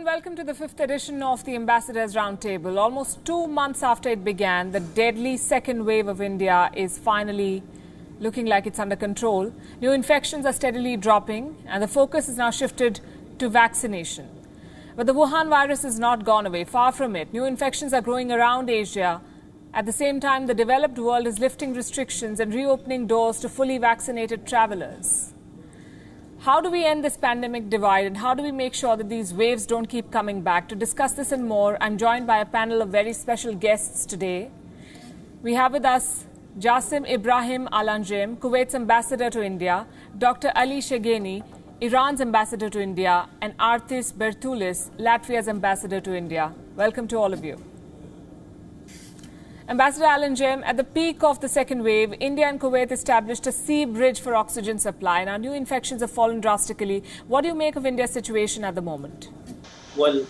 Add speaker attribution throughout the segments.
Speaker 1: welcome to the 5th edition of the Ambassadors Roundtable. Almost 2 months after it began, the deadly second wave of India is finally looking like it's under control. New infections are steadily dropping and the focus is now shifted to vaccination. But the Wuhan virus has not gone away, far from it. New infections are growing around Asia. At the same time, the developed world is lifting restrictions and reopening doors to fully vaccinated travelers. How do we end this pandemic divide and how do we make sure that these waves don't keep coming back? To discuss this and more, I'm joined by a panel of very special guests today. We have with us Jassim Ibrahim Alanjem, Kuwait's ambassador to India, Dr. Ali Shegeni, Iran's ambassador to India, and Artis Bertulis, Latvia's ambassador to India. Welcome to all of you. Ambassador Alanjem, at the peak of the second wave, India and Kuwait established a sea bridge for oxygen supply. Now, new infections have fallen drastically. What do you make of India's situation at the moment?
Speaker 2: Well,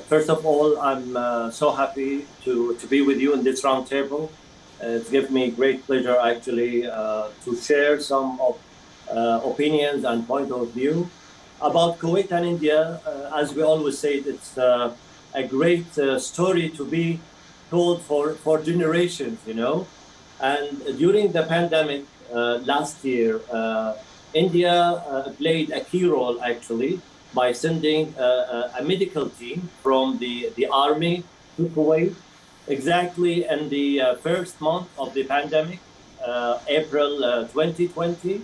Speaker 2: first of all, I'm so happy to be with you in this roundtable. It gives me great pleasure, actually, to share some of opinions and point of view about Kuwait and India. As we always say, it's a great story to be told for generations, you know. And during the pandemic last year, India played a key role, actually, by sending a medical team from the army to Kuwait, exactly in the first month of the pandemic, April 2020,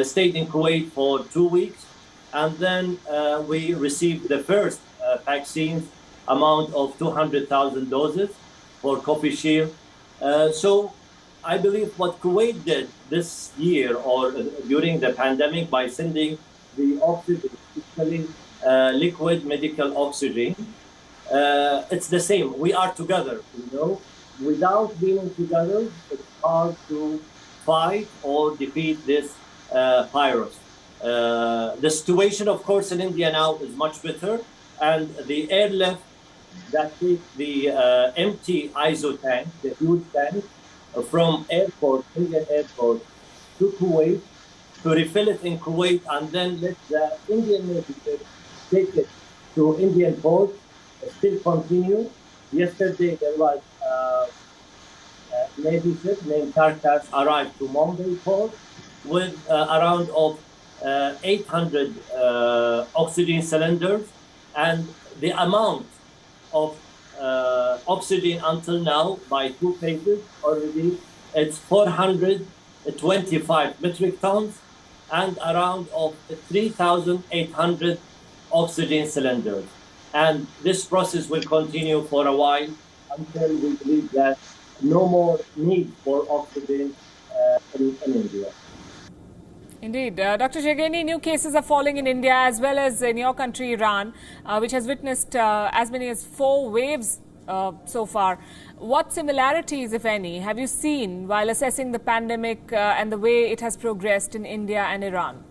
Speaker 2: stayed in Kuwait for 2 weeks. And then we received the first vaccine amount of 200,000 doses for Coffee Shield. So I believe what Kuwait did this year or during the pandemic by sending the oxygen, especially liquid medical oxygen, it's the same. We are together, you know. Without being together, it's hard to fight or defeat this virus. The situation, of course, in India now is much better, and the airlift that takes the empty ISO tank, the huge tank, from Indian airport to Kuwait, to refill it in Kuwait, and then let the Indian Navy take it to Indian port, still continue. Yesterday, there was a Navy ship named Carcass arrived to Mumbai port with around of 800 oxygen cylinders, and the amount of oxygen until now by two phases already, it's 425 metric tons and around of 3,800 oxygen cylinders. And this process will continue for a while until we believe that no more need for oxygen in India.
Speaker 1: Indeed. Dr. Shegeni, new cases are falling in India as well as in your country, Iran, which has witnessed as many as 4 waves so far. What similarities, if any, have you seen while assessing the pandemic and the way it has progressed in India and Iran?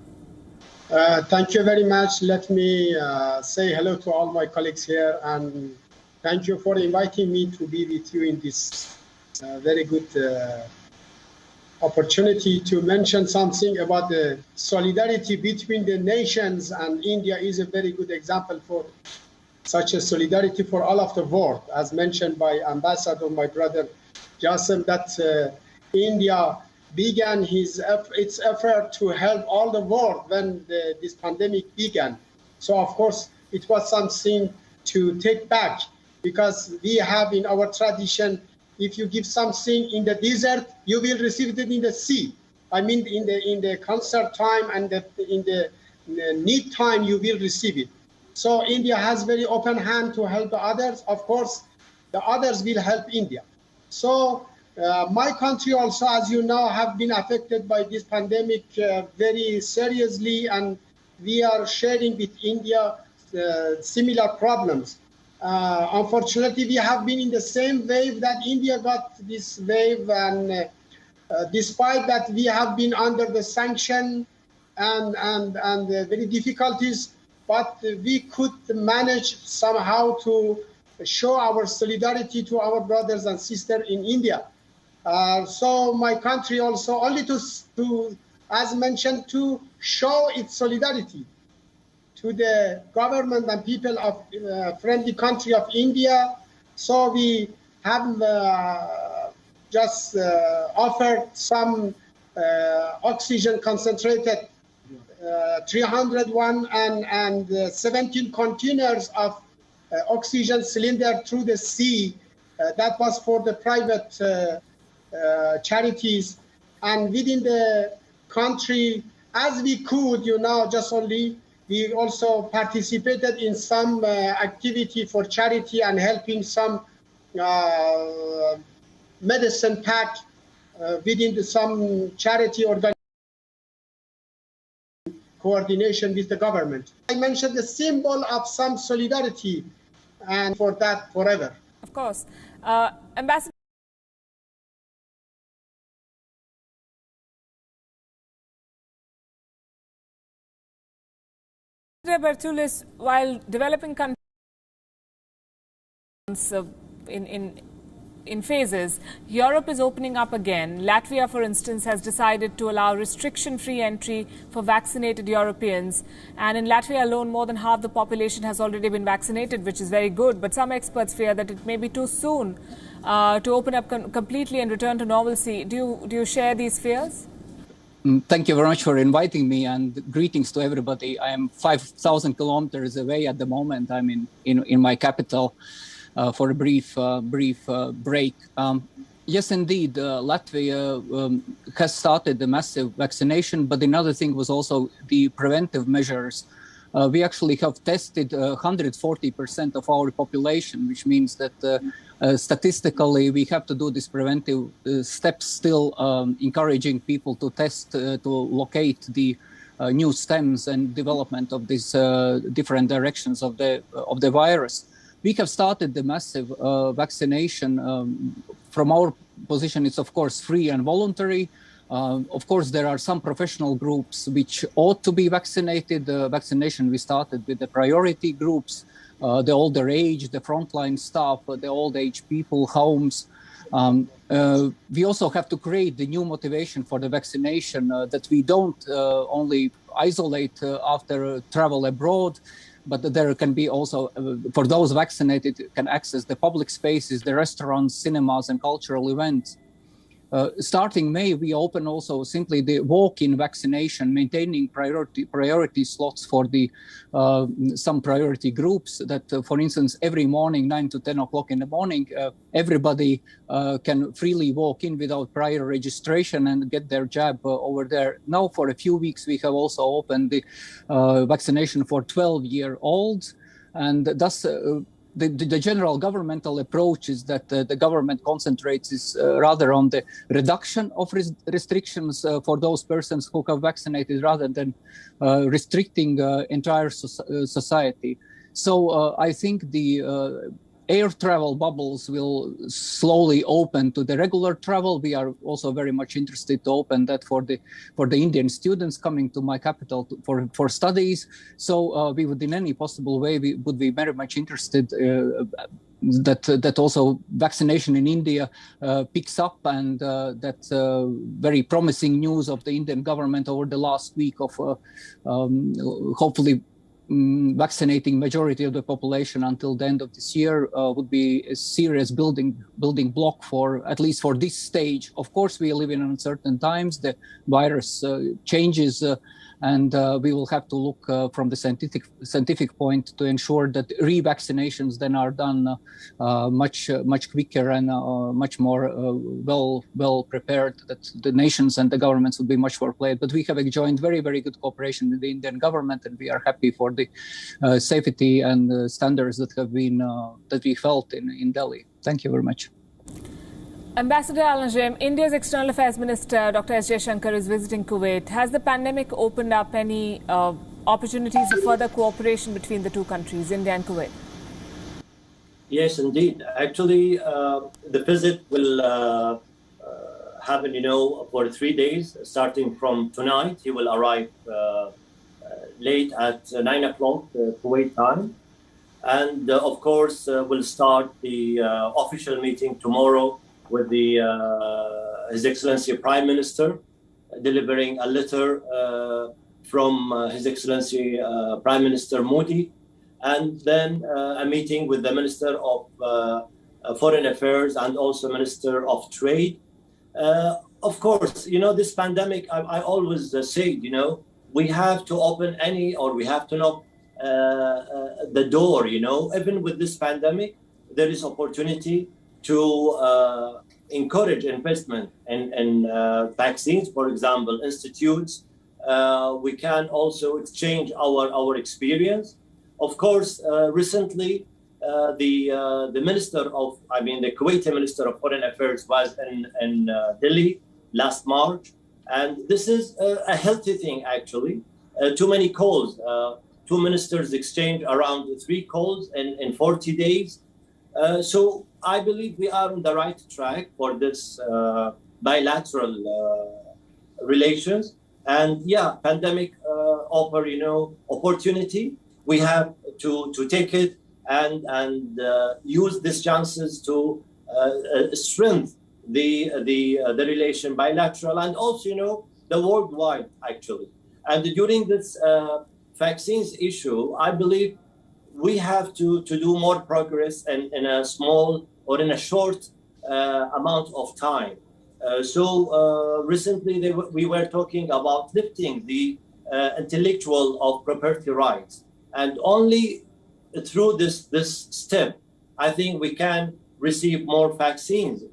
Speaker 3: Thank you very much. Let me say hello to all my colleagues here, and thank you for inviting me to be with you in this very good opportunity to mention something about the solidarity between the nations, and India is a very good example for such a solidarity for all of the world, as mentioned by Ambassador, my brother Jassim, that India began its effort to help all the world when this pandemic began. So of course, it was something to take back, because we have in our tradition, if you give something in the desert, you will receive it in the sea. I mean, in the concert time and in the need time, you will receive it. So India has very open hand to help the others. Of course, the others will help India. So my country also, as you know, have been affected by this pandemic very seriously, and we are sharing with India similar problems. Unfortunately, we have been in the same wave that India got this wave, and despite that, we have been under the sanction and very difficulties, but we could manage somehow to show our solidarity to our brothers and sisters in India. So my country also only to, as mentioned, to show its solidarity, to the government and people of friendly country of India. So we have just offered some oxygen concentrated 301 and 17 containers of oxygen cylinder through the sea. That was for the private charities. And within the country, as we could, just only, we also participated in some activity for charity and helping some medicine pack within some charity organization coordination with the government. I mentioned the symbol of some solidarity, and for that, forever.
Speaker 1: Of course. Ambassador Bertulis, while developing countries in phases, Europe is opening up again. Latvia, for instance, has decided to allow restriction-free entry for vaccinated Europeans. And in Latvia alone, more than half the population has already been vaccinated, which is very good. But some experts fear that it may be too soon to open up completely and return to normalcy. Do you share these fears?
Speaker 4: Thank you very much for inviting me, and greetings to everybody. I am 5,000 kilometers away at the moment. I'm in my capital for a brief break. Yes, indeed, Latvia has started the massive vaccination, but another thing was also the preventive measures. We actually have tested 140% of our population, which means that statistically we have to do this preventive steps, still encouraging people to test to locate the new stems and development of these different directions of the virus. We have started the massive vaccination. From our position, it's of course free and voluntary. Of course, there are some professional groups which ought to be vaccinated. The vaccination we started with the priority groups, the older age, the frontline staff, the old age people, homes. We also have to create the new motivation for the vaccination that we don't only isolate after travel abroad, but there can be also, for those vaccinated, can access the public spaces, the restaurants, cinemas, and cultural events. Starting May, we open also simply the walk-in vaccination, maintaining priority slots for the some priority groups that, for instance, every morning, 9 to 10 o'clock in the morning, everybody can freely walk in without prior registration and get their jab over there. Now, for a few weeks, we have also opened the vaccination for 12-year-olds, and thus the general governmental approach is that the government concentrates rather on the reduction of restrictions for those persons who have vaccinated rather than restricting entire society. So I think the air travel bubbles will slowly open to the regular travel. We are also very much interested to open that for the Indian students coming to my capital for studies. So we would, in any possible way, we would be very much interested that also vaccination in India picks up, and that very promising news of the Indian government over the last week of hopefully vaccinating majority of the population until the end of this year would be a serious building block for, at least for this stage. Of course, we live in uncertain times. The virus changes, and we will have to look from the scientific point to ensure that revaccinations then are done much quicker and much more well prepared, that the nations and the governments would be much more prepared. But we have enjoyed very good cooperation with the Indian government, and we are happy for the safety and standards that have been that we felt in Delhi. Thank you very much.
Speaker 1: Ambassador Al-Najm, India's External Affairs Minister Dr. S. Jaishankar is visiting Kuwait. Has the pandemic opened up any opportunities for further cooperation between the two countries, India and Kuwait?
Speaker 2: Yes, indeed. Actually, the visit will happen, for 3 days, starting from tonight. He will arrive late at 9 o'clock Kuwait time. And of course, we'll start the official meeting tomorrow with His Excellency Prime Minister, delivering a letter from His Excellency Prime Minister Modi, and then a meeting with the Minister of Foreign Affairs and also Minister of Trade. Of course, this pandemic, I always say, we have to open we have to knock the door, even with this pandemic, there is opportunity to encourage investment in vaccines, for example, institutes. We can also exchange our experience. Of course, recently, the Kuwaiti Minister of Foreign Affairs was in Delhi last March. And this is a healthy thing, actually. Too many calls. Two ministers exchanged around 3 calls in 40 days. So I believe we are on the right track for this bilateral relations. And yeah, pandemic offer, opportunity. We have to take it and use these chances to strengthen the relation bilateral and also, the worldwide, actually. And during this vaccines issue, I believe we have to do more progress in a small or in a short amount of time. So recently we were talking about lifting the intellectual of property rights. And only through this step, I think we can receive more vaccines,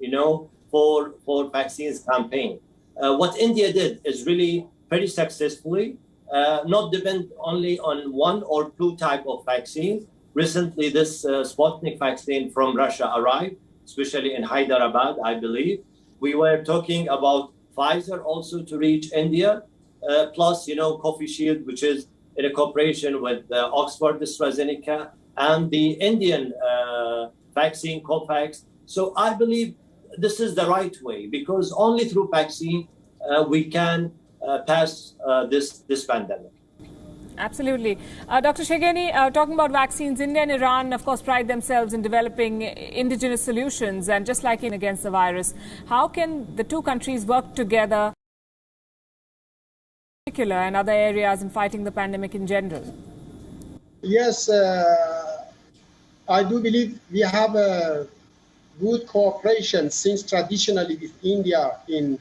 Speaker 2: for vaccines campaign. What India did is really very successfully, not depend only on 1 or 2 type of vaccines. Recently, this Sputnik vaccine from Russia arrived, especially in Hyderabad, I believe. We were talking about Pfizer also to reach India, plus, Covishield, which is in a cooperation with Oxford AstraZeneca, and the Indian vaccine, Covax. So I believe this is the right way, because only through vaccine we can pass this pandemic.
Speaker 1: Absolutely. Dr. Shegheni, talking about vaccines, India and Iran, of course, pride themselves in developing indigenous solutions, and just like against the virus, how can the two countries work together in particular and other areas in fighting the pandemic in general?
Speaker 3: Yes, I do believe we have a good cooperation since traditionally with India in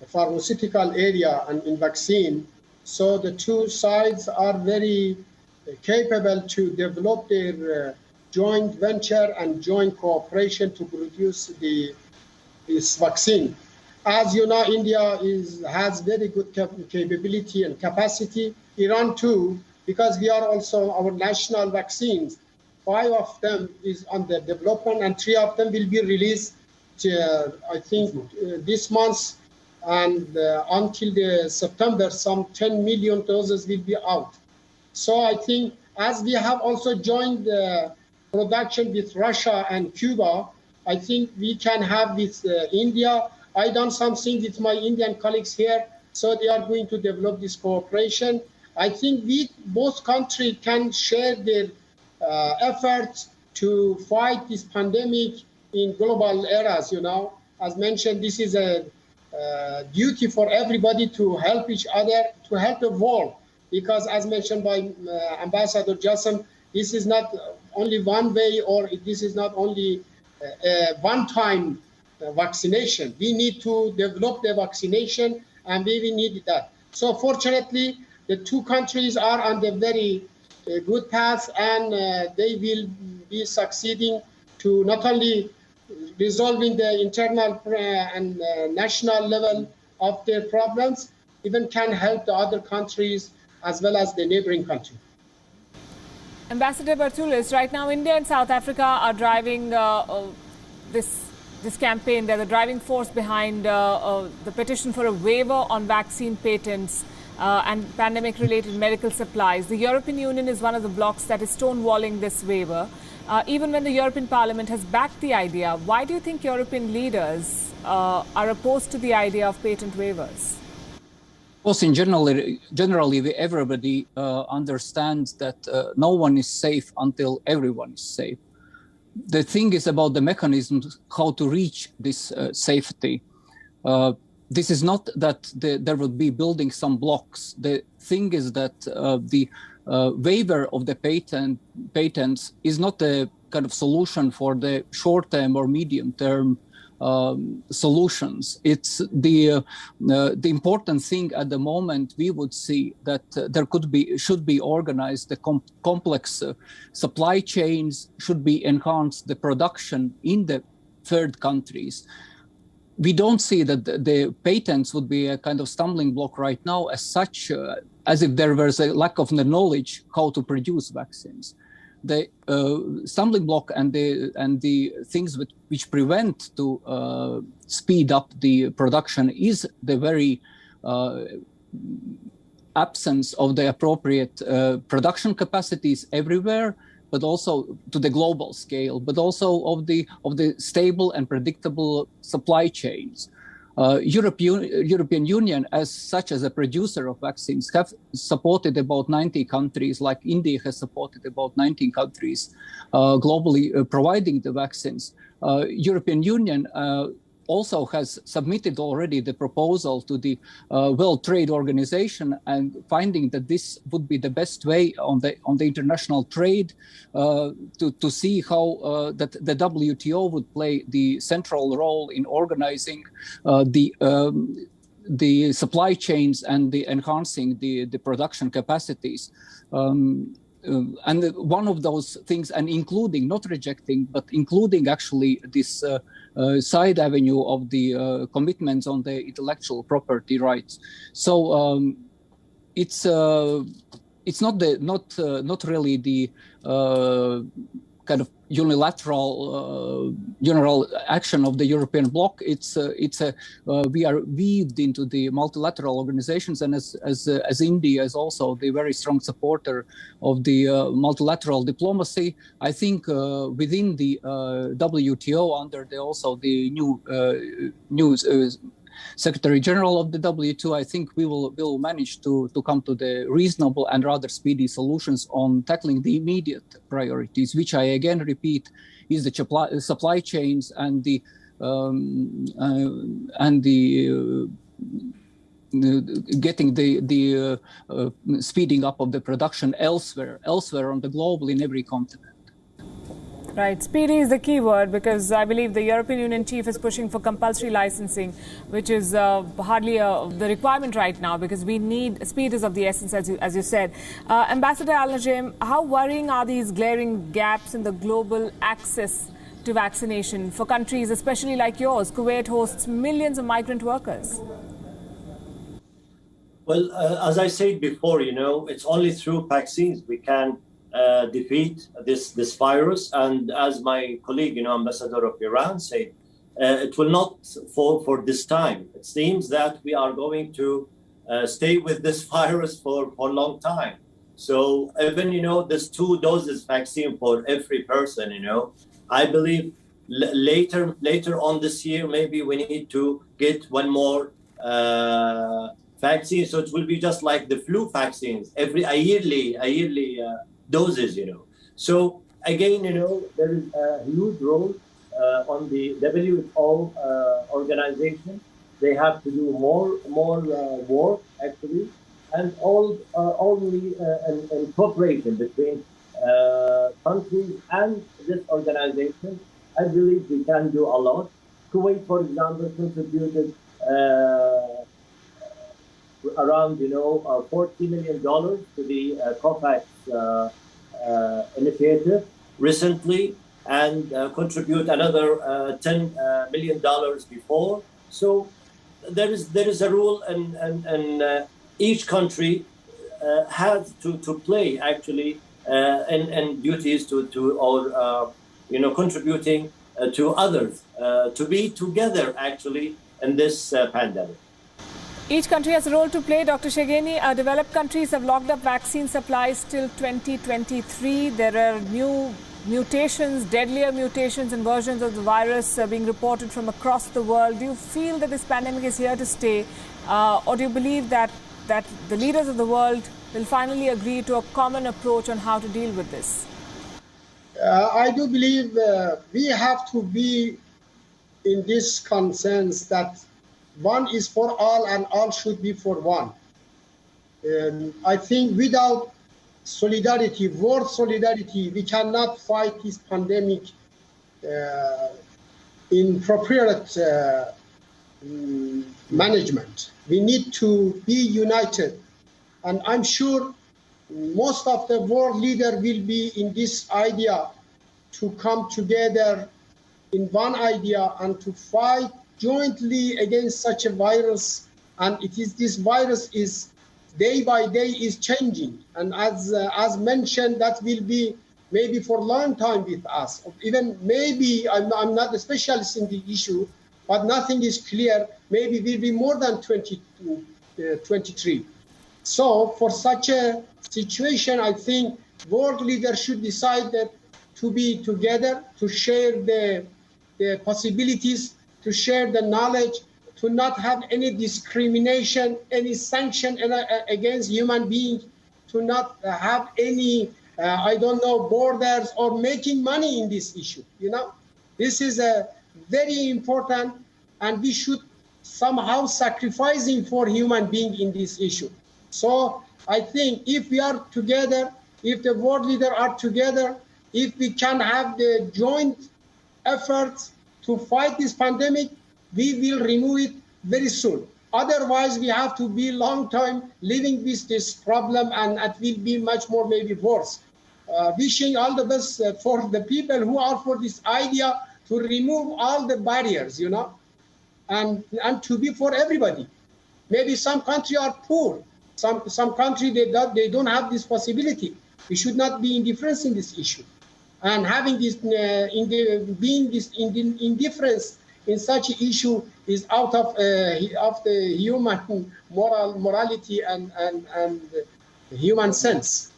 Speaker 3: the pharmaceutical area and in vaccine. So the two sides are very capable to develop their joint venture and joint cooperation to produce this vaccine. As you know, India has very good capability and capacity. Iran too, because we are also our national vaccines. 5 of them is under development and 3 of them will be released, I think, this month. And until September, some 10 million doses will be out. So I think as we have also joined the production with Russia and Cuba, I think we can have with India. I done something with my Indian colleagues here, so they are going to develop this cooperation. I think both countries can share their efforts to fight this pandemic in global eras. As mentioned, this is a duty for everybody to help each other, to help the world, because as mentioned by Ambassador Jassim, this is not only one way, or this is not only a one-time vaccination. We need to develop the vaccination, and we need that. So fortunately, the two countries are on the very good path, and they will be succeeding to not only resolving the internal and national level of their problems, even can help the other countries as well as the neighboring country.
Speaker 1: Ambassador Bartulis, right now India and South Africa are driving this campaign. They're the driving force behind the petition for a waiver on vaccine patents and pandemic-related medical supplies. The European Union is one of the blocs that is stonewalling this waiver. Even when the European Parliament has backed the idea, why do you think European leaders are opposed to the idea of patent waivers?
Speaker 4: Well, generally everybody understands that no one is safe until everyone is safe. The thing is about the mechanisms, how to reach this safety. this is not that there would be building some blocks. The thing is that the waiver of the patents is not a kind of solution for the short-term or medium-term solutions. It's the important thing at the moment. We would see that should be organized the complex supply chains, should be enhanced the production in the third countries. We don't see that the patents would be a kind of stumbling block right now as such, as if there was a lack of the knowledge how to produce vaccines. The stumbling block and the things which prevent to speed up the production is the very absence of the appropriate production capacities everywhere, but also to the global scale, but also of the stable and predictable supply chains. European Union, as such as a producer of vaccines, have supported about 90 countries, like India has supported about 19 countries globally providing the vaccines. European Union also has submitted already the proposal to the World Trade Organization, and finding that this would be the best way on the international trade to see how that the WTO would play the central role in organizing the supply chains and the enhancing the production capacities. And one of those things, and including, not rejecting, but including actually this side avenue of the commitments on the intellectual property rights. So it's not really the kind of unilateral general action of the European bloc. We are weaved into the multilateral organizations, and as India is also the very strong supporter of the multilateral diplomacy. I think within the WTO, under the new Secretary General of the WTO, I think we will manage to come to the reasonable and rather speedy solutions on tackling the immediate priorities, which I again repeat is the supply chains and the getting the speeding up of the production elsewhere on the global, in every continent.
Speaker 1: Right. Speedy is the key word, because I believe the European Union chief is pushing for compulsory licensing, which is hardly the requirement right now, because we need speed is of the essence, as you said. Ambassador Al-Najim, how worrying are these glaring gaps in the global access to vaccination for countries, especially like yours? Kuwait hosts millions of migrant workers.
Speaker 2: Well, as I said before, it's only through vaccines we can defeat this virus, and as my colleague, Ambassador of Iran said, it will not fall for this time. It seems that we are going to stay with this virus for a long time. So even this 2 doses vaccine for every person, I believe later on this year maybe we need to get one more vaccine. So it will be just like the flu vaccines, a yearly doses, So again, there is a huge role on the WHO organization. They have to do more work actually, and only in cooperation between countries and this organization. I believe we can do a lot. Kuwait, for example, contributed around $40 million to the COVAX initiative recently, and contribute another $10 million before. So there is a rule, and each country has to play actually and duties to or contributing to others to be together actually in this pandemic.
Speaker 1: Each country has a role to play. Dr. Shegheni, developed countries have locked up vaccine supplies till 2023. There are new mutations, deadlier mutations and versions of the virus being reported from across the world. Do you feel that this pandemic is here to stay? Or do you believe that the leaders of the world will finally agree to a common approach on how to deal with this?
Speaker 3: I do believe we have to be in this consensus that one is for all and all should be for one. I think without solidarity, world solidarity, we cannot fight this pandemic in appropriate management. We need to be united. And I'm sure most of the world leaders will be in this idea to come together in one idea and to fight jointly against such a virus. And this virus is day by day is changing. And as mentioned, that will be maybe for a long time with us. Even maybe, I'm not a specialist in the issue, but nothing is clear. Maybe will be more than 2023. So for such a situation, I think world leaders should decide that to be together, to share the possibilities, to share the knowledge, to not have any discrimination, any sanction against human beings, to not have any, borders or making money in this issue. This is a very important, and we should somehow sacrificing for human being in this issue. So I think if we are together, if the world leaders are together, if we can have the joint efforts to fight this pandemic, we will remove it very soon. Otherwise, we have to be long time living with this problem, and it will be much more maybe worse. Wishing all the best for the people who are for this idea to remove all the barriers, and to be for everybody. Maybe some countries are poor. Some countries, they don't have this possibility. We should not be indifferent in this issue. And having this, indifference in such an issue is out of the human morality and human sense.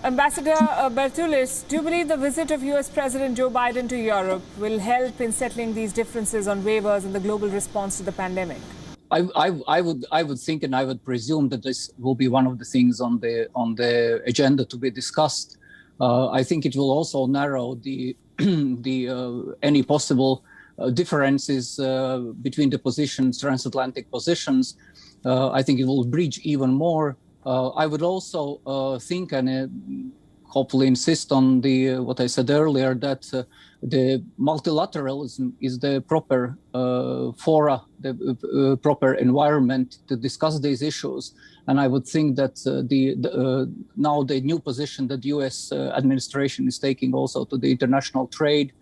Speaker 1: Ambassador Bertulis, do you believe the visit of US President Joe Biden to Europe will help in settling these differences on waivers and the global response to the pandemic?
Speaker 4: I would think, and I would presume that this will be one of the things on the agenda to be discussed. I think it will also narrow the any possible differences between the positions, transatlantic positions. I think it will bridge even more. I would also think and hopefully insist on what I said earlier, that the multilateralism is the proper fora, the proper environment to discuss these issues. And I would think that now the new position that the US administration is taking also to the international trade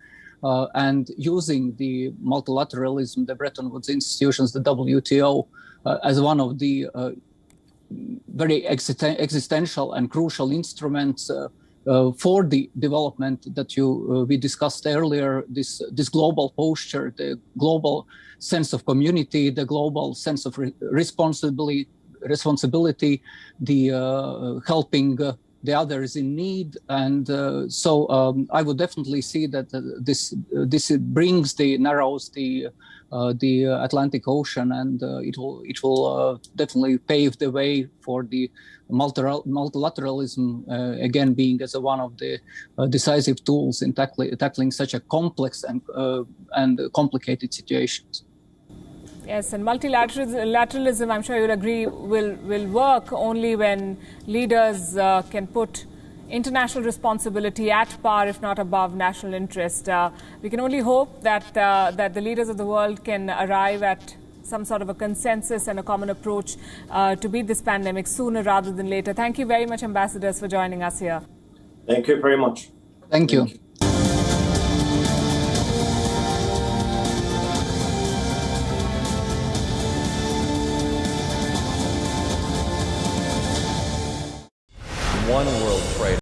Speaker 4: and using the multilateralism, the Bretton Woods institutions, the WTO, as one of the very existential and crucial instruments for the development that we discussed earlier, this global posture, the global sense of community, the global sense of responsibility, the helping the others in need. And so I would definitely see that this narrows the Atlantic Ocean, and it will definitely pave the way for the multilateralism again being as one of the decisive tools in tackling such a complex and complicated situations.
Speaker 1: Yes, and multilateralism, I'm sure you'll agree, will work only when leaders can put international responsibility at par, if not above, national interest. We can only hope that the leaders of the world can arrive at some sort of a consensus and a common approach to beat this pandemic sooner rather than later. Thank you very much, ambassadors, for joining us here.
Speaker 2: Thank you very much.
Speaker 4: Thank you.
Speaker 5: One world trade.